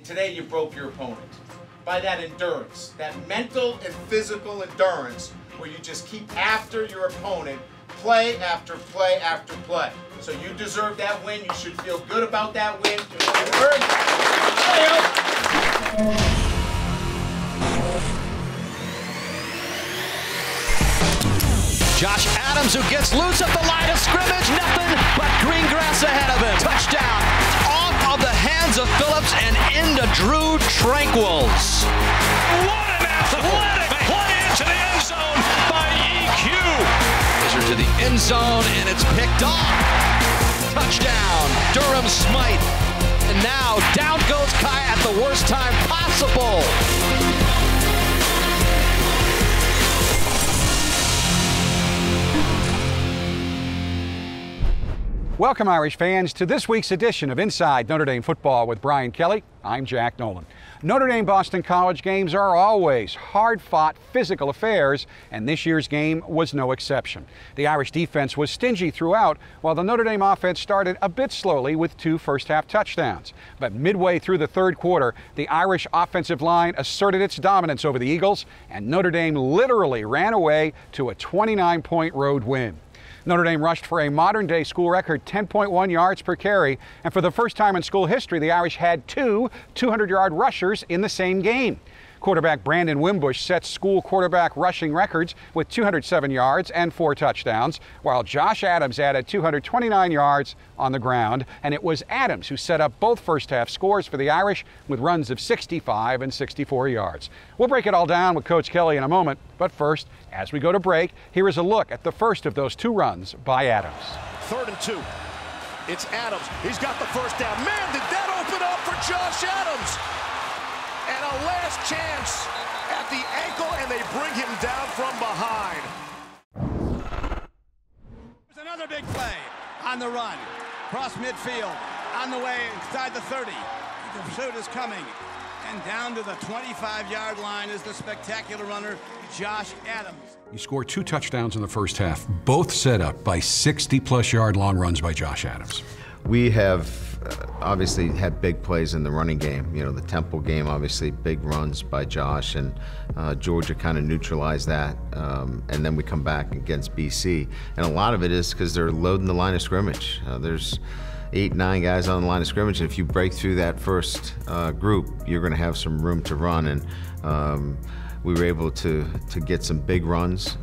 Today you broke your opponent by that endurance, that mental and physical endurance where you just keep after your opponent play after play after play. So you deserve that win. You should feel good about that win. Josh Adams, who gets loose at the line of scrimmage, nothing but green grass ahead of him. Touchdown, off of the hands of Phillips and into Drew Tranquils. What an athletic play into the end zone by EQ. Measure to the end zone, and it's picked off. Touchdown, Durham Smythe. And now down goes Kai at the worst time possible. Welcome, Irish fans, to this week's edition of Inside Notre Dame Football with Brian Kelly. I'm Jack Nolan. Notre Dame-Boston College games are always hard-fought, physical affairs, and this year's game was no exception. The Irish defense was stingy throughout, while the Notre Dame offense started a bit slowly with 2 first-half touchdowns. But midway through the third quarter, the Irish offensive line asserted its dominance over the Eagles, and Notre Dame literally ran away to a 29-point road win. Notre Dame rushed for a modern-day school record 10.1 yards per carry, and for the first time in school history, the Irish had 2 200-yard rushers in the same game. Quarterback Brandon Wimbush set school quarterback rushing records with 207 yards and 4 touchdowns, while Josh Adams added 229 yards on the ground, and it was Adams who set up both first-half scores for the Irish with runs of 65 and 64 yards. We'll break it all down with Coach Kelly in a moment, but first, as we go to break, here is a look at the first of those 2 runs by Adams. 3rd and 2. It's Adams. He's got the first down. Man, did that open up for Josh Adams? And a last chance at the ankle, and they bring him down from behind. There's another big play on the run. Cross midfield, on the way inside the 30. The pursuit is coming. And down to the 25-yard line is the spectacular runner, Josh Adams. He scored 2 touchdowns in the first half, both set up by 60-plus yard long runs by Josh Adams. We have obviously had big plays in the running game. You know, the Temple game, obviously big runs by Josh, and Georgia kind of neutralized that. And then we come back against BC. And a lot of it is because they're loading the line of scrimmage. There's 8, 9 guys on the line of scrimmage, and if you break through that first group, you're going to have some room to run. And we were able to get some big runs,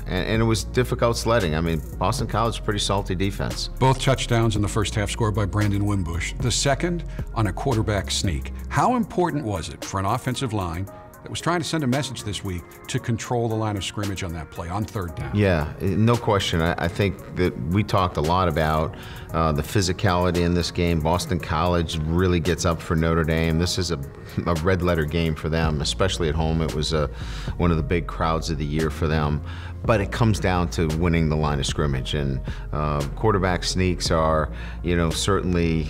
and it was difficult sledding. I mean, Boston College is a pretty salty defense. Both touchdowns in the first half scored by Brandon Wimbush, the second on a quarterback sneak. How important was it for an offensive line that was trying to send a message this week to control the line of scrimmage on that play on 3rd down? Yeah, no question. I think that we talked a lot about the physicality in this game. Boston College really gets up for Notre Dame. This is a red letter game for them, especially at home. It was one of the big crowds of the year for them. But it comes down to winning the line of scrimmage, and quarterback sneaks are, you know, certainly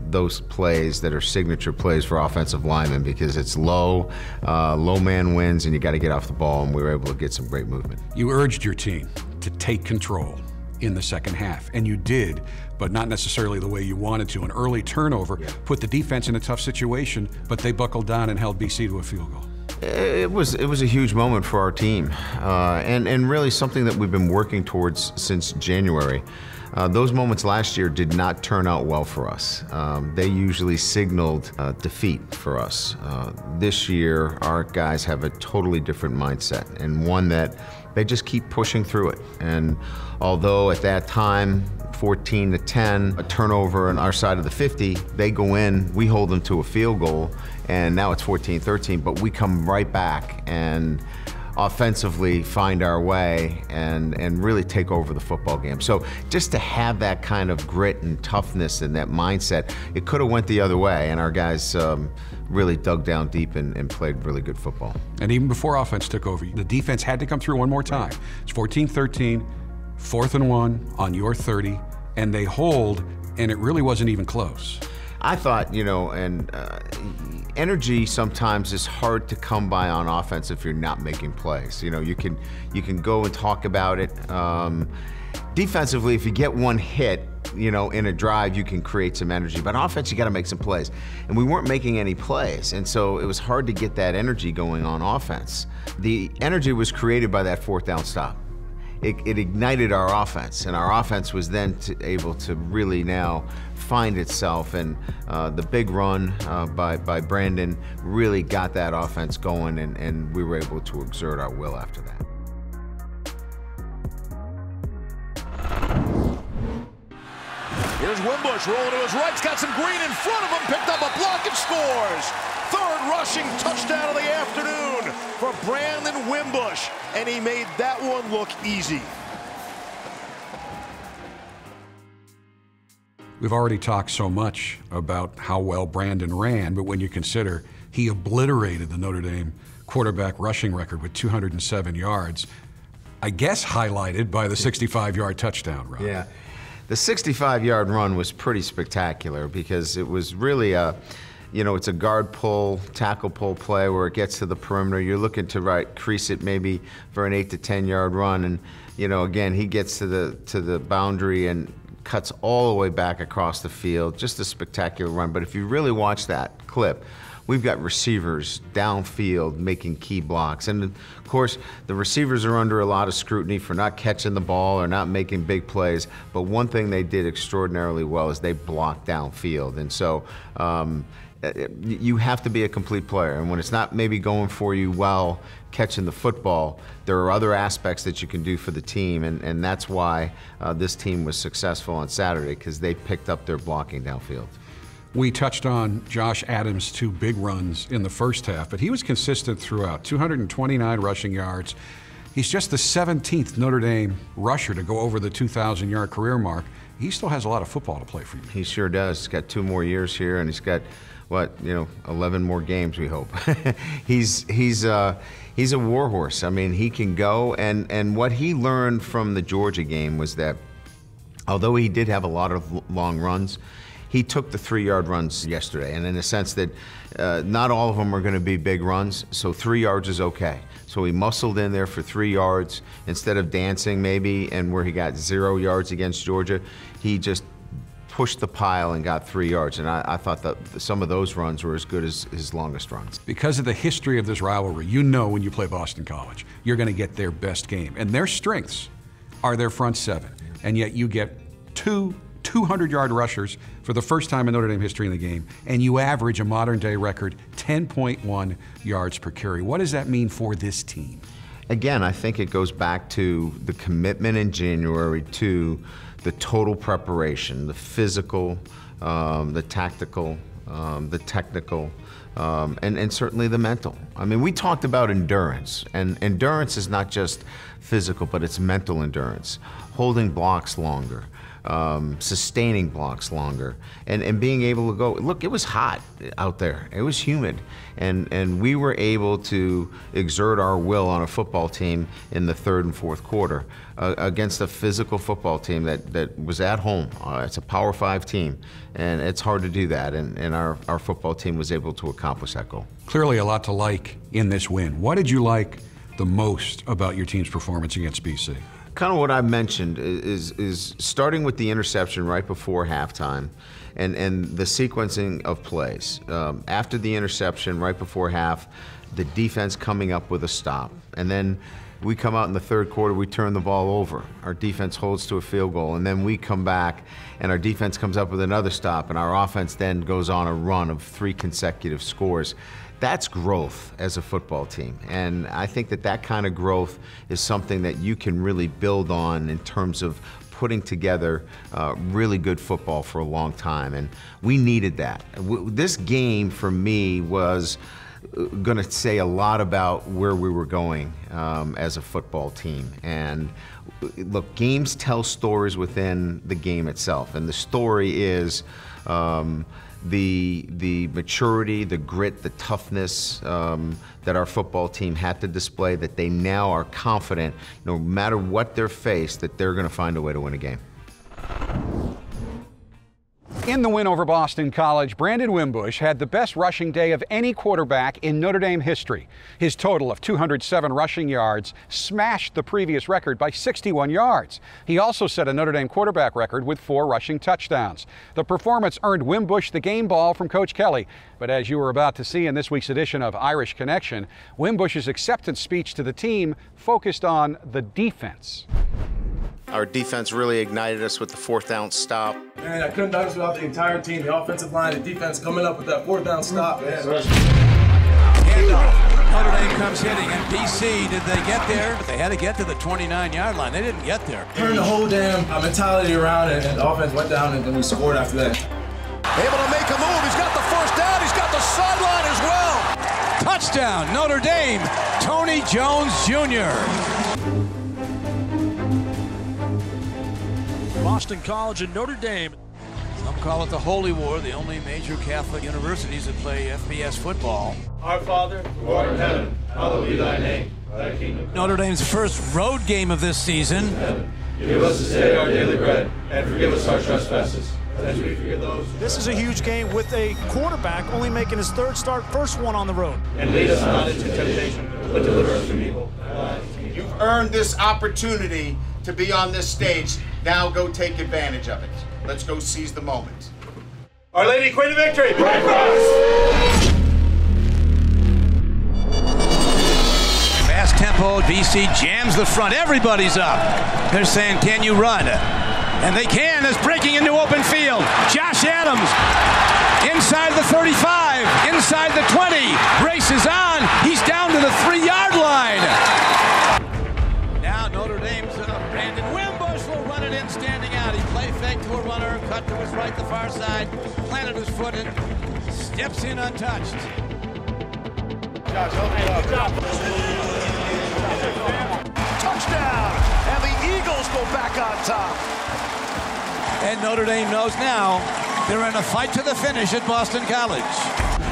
those plays that are signature plays for offensive linemen, because it's low man wins, and you got to get off the ball, and we were able to get some great movement. You urged your team to take control in the second half, and you did, but not necessarily the way you wanted to. An early turnover put the defense in a tough situation, but they buckled down and held BC to a field goal. It was a huge moment for our team, and really something that we've been working towards since January. Those moments last year did not turn out well for us. They usually signaled defeat for us. This year, our guys have a totally different mindset, and one that they just keep pushing through it. And although at that time, 14-10, a turnover on our side of the 50, they go in, we hold them to a field goal, and now it's 14-13, but we come right back and offensively find our way and really take over the football game. So just to have that kind of grit and toughness and that mindset, it could have went the other way, and our guys really dug down deep and played really good football. And even before offense took over, the defense had to come through one more time. It's 14-13, 4th and 1 on your 30, and they hold, and it really wasn't even close. I thought, you know, and energy sometimes is hard to come by on offense if you're not making plays. You know, you can go and talk about it. Defensively, if you get one hit, you know, in a drive, you can create some energy. But on offense, you got to make some plays. And we weren't making any plays, and so it was hard to get that energy going on offense. The energy was created by that fourth down stop. It ignited our offense, and our offense was then able to really now find itself, and the big run by Brandon really got that offense going, and we were able to exert our will after that. Here's Wimbush rolling to his right. He's got some green in front of him. Picked up a block and scores. Third rushing touchdown of the afternoon for Brandon Wimbush. And he made that one look easy. We've already talked so much about how well Brandon ran, but when you consider he obliterated the Notre Dame quarterback rushing record with 207 yards, I guess highlighted by the 65-yard touchdown run. Yeah. The 65-yard run was pretty spectacular because it was really you know, it's a guard pull, tackle pull play where it gets to the perimeter. You're looking to crease it maybe for an 8 to 10-yard run, and you know, again, he gets to the boundary and cuts all the way back across the field. Just a spectacular run. But if you really watch that clip, we've got receivers downfield making key blocks. And of course, the receivers are under a lot of scrutiny for not catching the ball or not making big plays. But one thing they did extraordinarily well is they blocked downfield. And so you have to be a complete player. And when it's not maybe going for you well catching the football, there are other aspects that you can do for the team. And that's why this team was successful on Saturday, because they picked up their blocking downfield. We touched on Josh Adams' 2 big runs in the first half, but he was consistent throughout. 229 rushing yards. He's just the 17th Notre Dame rusher to go over the 2,000-yard career mark. He still has a lot of football to play for you. He sure does. He's got 2 more years here, and he's got, 11 more games, we hope. He's a warhorse. I mean, he can go, and what he learned from the Georgia game was that although he did have a lot of long runs, he took the 3-yard runs yesterday, and in a sense that not all of them are going to be big runs, so 3 yards is okay. So he muscled in there for 3 yards instead of dancing maybe, and where he got 0 yards against Georgia, he just pushed the pile and got 3 yards. And I thought that some of those runs were as good as his longest runs. Because of the history of this rivalry, you know when you play Boston College, you're going to get their best game. And their strengths are their front 7. And yet you get 2 200-yard rushers for the first time in Notre Dame history in the game, and you average a modern-day record 10.1 yards per carry. What does that mean for this team? Again, I think it goes back to the commitment in January to the total preparation, the physical, the tactical, the technical, and certainly the mental. I mean, we talked about endurance, and endurance is not just physical, but it's mental endurance, holding blocks longer, sustaining blocks longer, and being able to go. Look, it was hot out there. It was humid, and we were able to exert our will on a football team in the 3rd and 4th quarter against a physical football team that was at home. It's a Power 5 team, and it's hard to do that, and our football team was able to accomplish that goal. Clearly a lot to like in this win. What did you like the most about your team's performance against BC? Kind of what I mentioned is starting with the interception right before halftime, and the sequencing of plays. After the interception, right before half, the defense coming up with a stop. And then we come out in the 3rd quarter, we turn the ball over. Our defense holds to a field goal, and then we come back, and our defense comes up with another stop, and our offense then goes on a run of 3 consecutive scores. That's growth as a football team, and I think that kind of growth is something that you can really build on in terms of putting together really good football for a long time, and we needed that. This game for me was going to say a lot about where we were going as a football team. And look, games tell stories within the game itself, and the story is the maturity, the grit, the toughness that our football team had to display, that they now are confident, no matter what they're faced, that they're going to find a way to win a game. In the win over Boston College, Brandon Wimbush had the best rushing day of any quarterback in Notre Dame history. His total of 207 rushing yards smashed the previous record by 61 yards. He also set a Notre Dame quarterback record with 4 rushing touchdowns. The performance earned Wimbush the game ball from Coach Kelly. But as you were about to see in this week's edition of Irish Connection, Wimbush's acceptance speech to the team focused on the defense. Our defense really ignited us with the 4th down stop. Man, I couldn't done this without the entire team, the offensive line, the defense coming up with that 4th down stop, man. Handoff. Notre Dame comes hitting, and BC, did they get there? But they had to get to the 29-yard line. They didn't get there. Turned the whole damn mentality around, and the offense went down, and then we scored after that. Able to make a move. He's got the 1st down. He's got the sideline as well. Touchdown, Notre Dame. Tony Jones Jr. Boston College and Notre Dame. Some call it the Holy War, the only major Catholic universities that play FBS football. Our Father, who art in heaven, hallowed be thy name. Thy kingdom come. Notre Dame's first road game of this season. Give us this day our daily bread, and forgive us our trespasses, as we forgive those. This is a huge game with a quarterback only making his 3rd start, first one on the road. And lead us not into temptation, but deliver us from evil. You've earned this opportunity to be on this stage. Now go take advantage of it. Let's go seize the moment. Our Lady, Queen of Victory, pray for us! Fast tempo, BC jams the front. Everybody's up. They're saying, can you run? And they can. It's breaking into open field. Josh Adams inside the 35, inside the 20. Races on. He's down to the 3-yard line. Now Notre Dame's Brandon Wimbush will run it in standing out. He play fake to a runner, cut to his right, the far side, planted his foot and steps in untouched. Josh, good job. Touchdown! And the Eagles go back on top. And Notre Dame knows now they're in a fight to the finish at Boston College.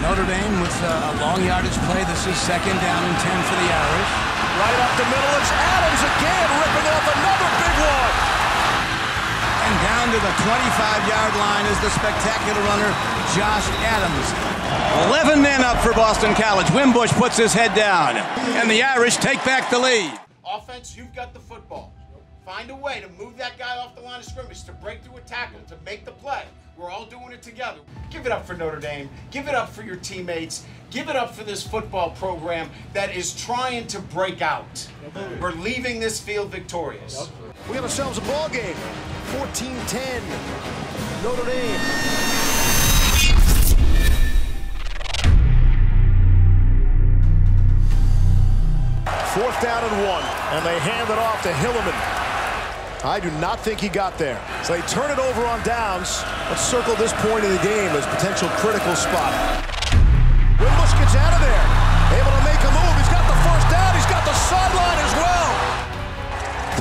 Notre Dame with a long yardage play. This is 2nd down and 10 for the Irish. Right up the middle, it's Adams again, ripping off another big one. And down to the 25-yard line is the spectacular runner, Josh Adams. 11 men up for Boston College. Wimbush puts his head down, and the Irish take back the lead. Offense, you've got the football. Find a way to move that guy off the line of scrimmage, to break through a tackle, to make the play. We're all doing it together. Give it up for Notre Dame. Give it up for your teammates. Give it up for this football program that is trying to break out. We're leaving this field victorious. We have ourselves a ball game. 14-10. Notre Dame. Fourth down and 1, and they hand it off to Hilliman. I do not think he got there. So they turn it over on downs. Let's circle this point in the game as potential critical spot. Wimbush gets out of there. Able to make a move. He's got the 1st down. He's got the sideline as well.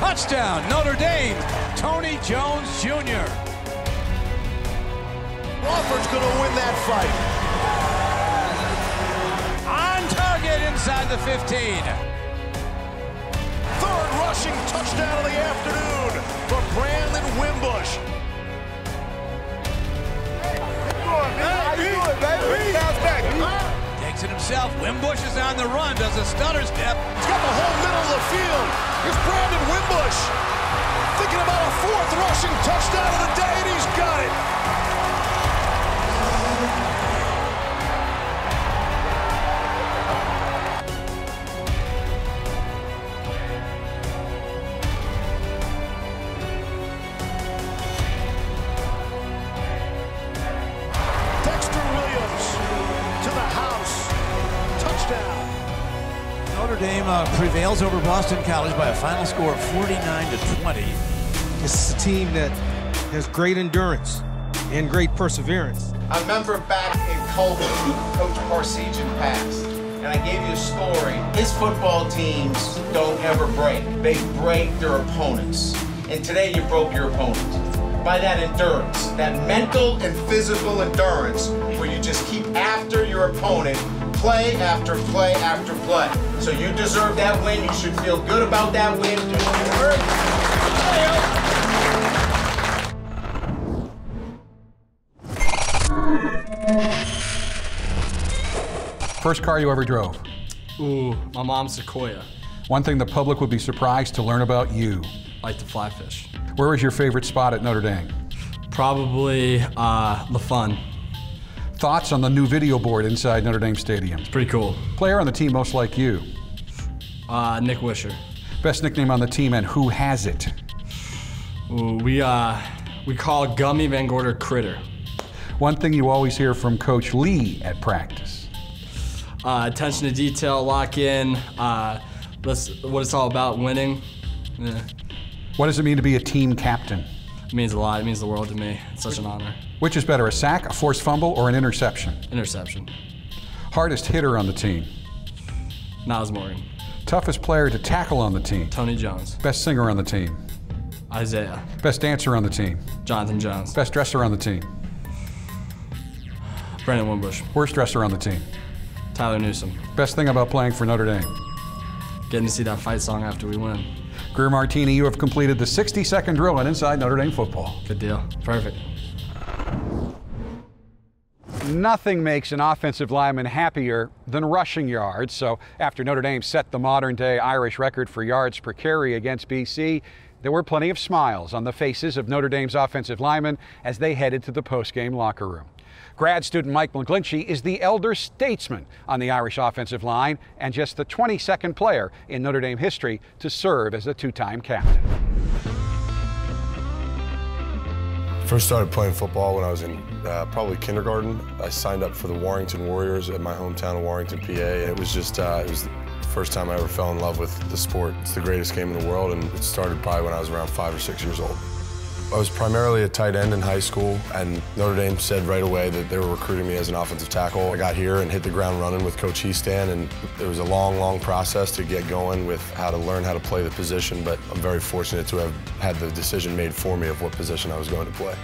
Touchdown, Notre Dame. Tony Jones Jr. Crawford's going to win that fight. On target inside the 15. 3rd rushing touchdown of the afternoon for Brandon Wimbush. Takes it himself. Wimbush is on the run, does a stutter step. He's got the whole middle of the field. Here's Brandon Wimbush. Thinking about a 4th rushing touchdown of the day, and he's got it. Notre Dame prevails over Boston College by a final score of 49-20. This is a team that has great endurance and great perseverance. I remember back in Colbert, Coach Parsegian passed, and I gave you a story. His football teams don't ever break. They break their opponents. And today you broke your opponent. By that endurance, that mental and physical endurance where you just keep after your opponent play after play after play. So you deserve that win. You should feel good about that win. First car you ever drove? Ooh, my mom's Sequoia. One thing the public would be surprised to learn about you. Like to fly fish. Where was your favorite spot at Notre Dame? Probably La Fun. Thoughts on the new video board inside Notre Dame Stadium? It's pretty cool. Player on the team most like you? Nick Wisher. Best nickname on the team and who has it? Ooh, we call Gummy Van Gorder Critter. One thing you always hear from Coach Lee at practice? Attention to detail, lock in, what it's all about, winning. Yeah. What does it mean to be a team captain? It means a lot. It means the world to me. It's such an honor. Which is better, a sack, a forced fumble, or an interception? Interception. Hardest hitter on the team? Niles Morgan. Toughest player to tackle on the team? Tony Jones. Best singer on the team? Isaiah. Best dancer on the team? Jonathan Jones. Best dresser on the team? Brandon Wimbush. Worst dresser on the team? Tyler Newsom. Best thing about playing for Notre Dame? Getting to see that fight song after we win. Greer Martini, you have completed the 60-second drill in Inside Notre Dame Football. Good deal. Perfect. Nothing makes an offensive lineman happier than rushing yards. So after Notre Dame set the modern-day Irish record for yards per carry against BC, there were plenty of smiles on the faces of Notre Dame's offensive linemen as they headed to the post-game locker room. Grad student Mike McGlinchey is the elder statesman on the Irish offensive line and just the 22nd player in Notre Dame history to serve as a two-time captain. First started playing football when I was in probably kindergarten. I signed up for the Warrington Warriors at my hometown of Warrington, PA. It was just, it was the first time I ever fell in love with the sport. It's the greatest game in the world, and it started probably when I was around 5 or 6 years old. I was primarily a tight end in high school, and Notre Dame said right away that they were recruiting me as an offensive tackle. I got here and hit the ground running with Coach Heastan, and it was a long, long process to get going with how to learn how to play the position, but I'm very fortunate to have had the decision made for me of what position I was going to play.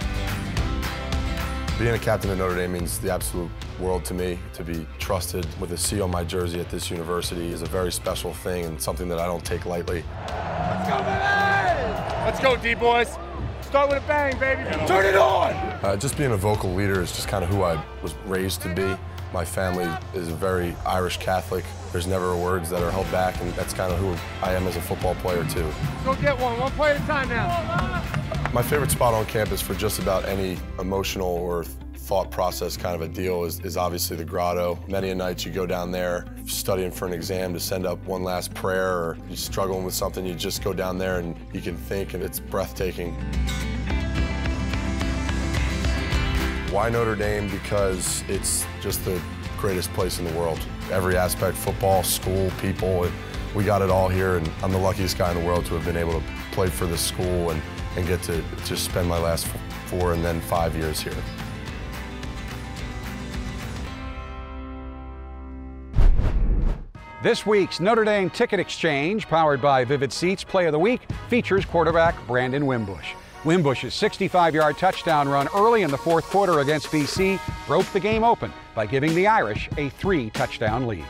Being a captain at Notre Dame means the absolute world to me. To be trusted with a C on my jersey at this university is a very special thing and something that I don't take lightly. Let's go, baby! Let's go, D-boys. Start with a bang, baby. Turn it on! Just being a vocal leader is just kind of who I was raised to be. My family is very Irish Catholic. There's never words that are held back, and that's kind of who I am as a football player, too. Go get one play at a time now. My favorite spot on campus for just about any emotional or thought process kind of a deal is obviously the grotto. Many a night you go down there studying for an exam to send up one last prayer, or you're struggling with something, you just go down there and you can think, and it's breathtaking. Why Notre Dame? Because it's just the greatest place in the world. Every aspect, football, school, people, we got it all here, and I'm the luckiest guy in the world to have been able to play for this school and get to just spend my last 4 and then 5 years here. This week's Notre Dame Ticket Exchange, powered by Vivid Seats Play of the Week, features quarterback Brandon Wimbush. Wimbush's 65-yard touchdown run early in the fourth quarter against BC broke the game open by giving the Irish a 3-touchdown lead.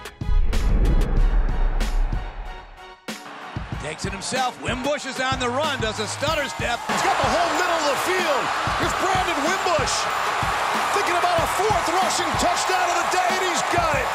Takes it himself. Wimbush is on the run, does a stutter step. He's got the whole middle of the field. Here's Brandon Wimbush. Thinking about a 4th rushing touchdown of the day, and he's got it.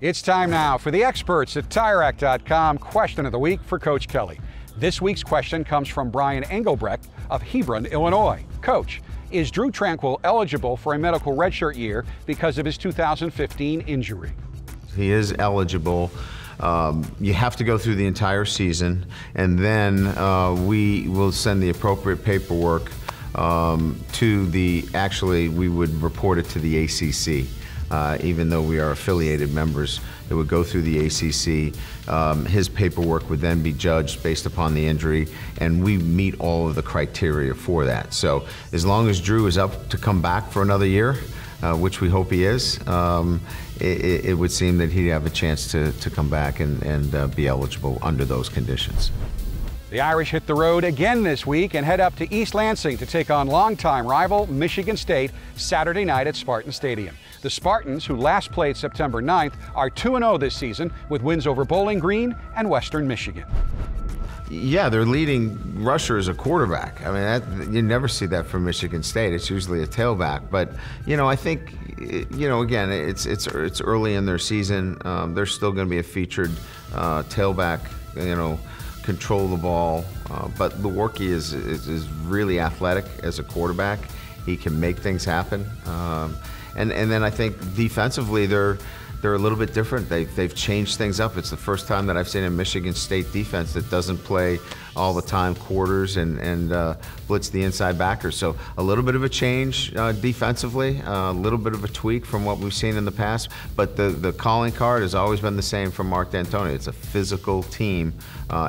It's time now for the experts at TireRack.com question of the week for Coach Kelly. This week's question comes from Brian Engelbrecht of Hebron, Illinois. Coach, is Drew Tranquill eligible for a medical redshirt year because of his 2015 injury? He is eligible. You have to go through the entire season, and then we will send the appropriate paperwork to the, actually we would report it to the ACC. Even though we are affiliated members, it would go through the ACC. His paperwork would then be judged based upon the injury, and we meet all of the criteria for that. So as long as Drew is up to come back for another year, which we hope he is, it would seem that he'd have a chance to come back and be eligible under those conditions. The Irish hit the road again this week and head up to East Lansing to take on longtime rival Michigan State Saturday night at Spartan Stadium. The Spartans, who last played September 9th, are 2-0 this season with wins over Bowling Green and Western Michigan. Yeah, their leading rusher is a quarterback. I mean, you never see that from Michigan State. It's usually a tailback. But, I think, again, it's early in their season. They're still going to be a featured tailback, control the ball. But Lewarke is really athletic as a quarterback. He can make things happen. And then I think defensively they're a little bit different. They've changed things up. It's the first time that I've seen a Michigan State defense that doesn't play all the time quarters and blitz the inside backers. So a little bit of a change defensively, a little bit of a tweak from what we've seen in the past. But the calling card has always been the same from Mark D'Antoni. It's a physical team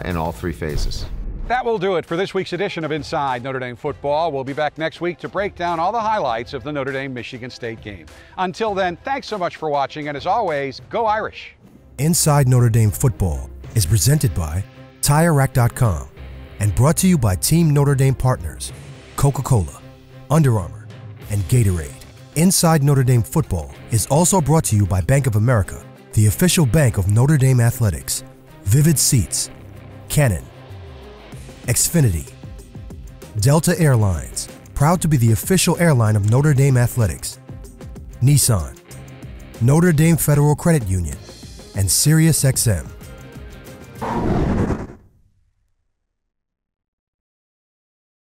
in all three phases. That will do it for this week's edition of Inside Notre Dame Football. We'll be back next week to break down all the highlights of the Notre Dame-Michigan State game. Until then, thanks so much for watching, and as always, go Irish! Inside Notre Dame Football is presented by TireRack.com and brought to you by Team Notre Dame partners Coca-Cola, Under Armour, and Gatorade. Inside Notre Dame Football is also brought to you by Bank of America, the official bank of Notre Dame Athletics, Vivid Seats, Canon, Xfinity, Delta Airlines, proud to be the official airline of Notre Dame Athletics, Nissan, Notre Dame Federal Credit Union, and SiriusXM.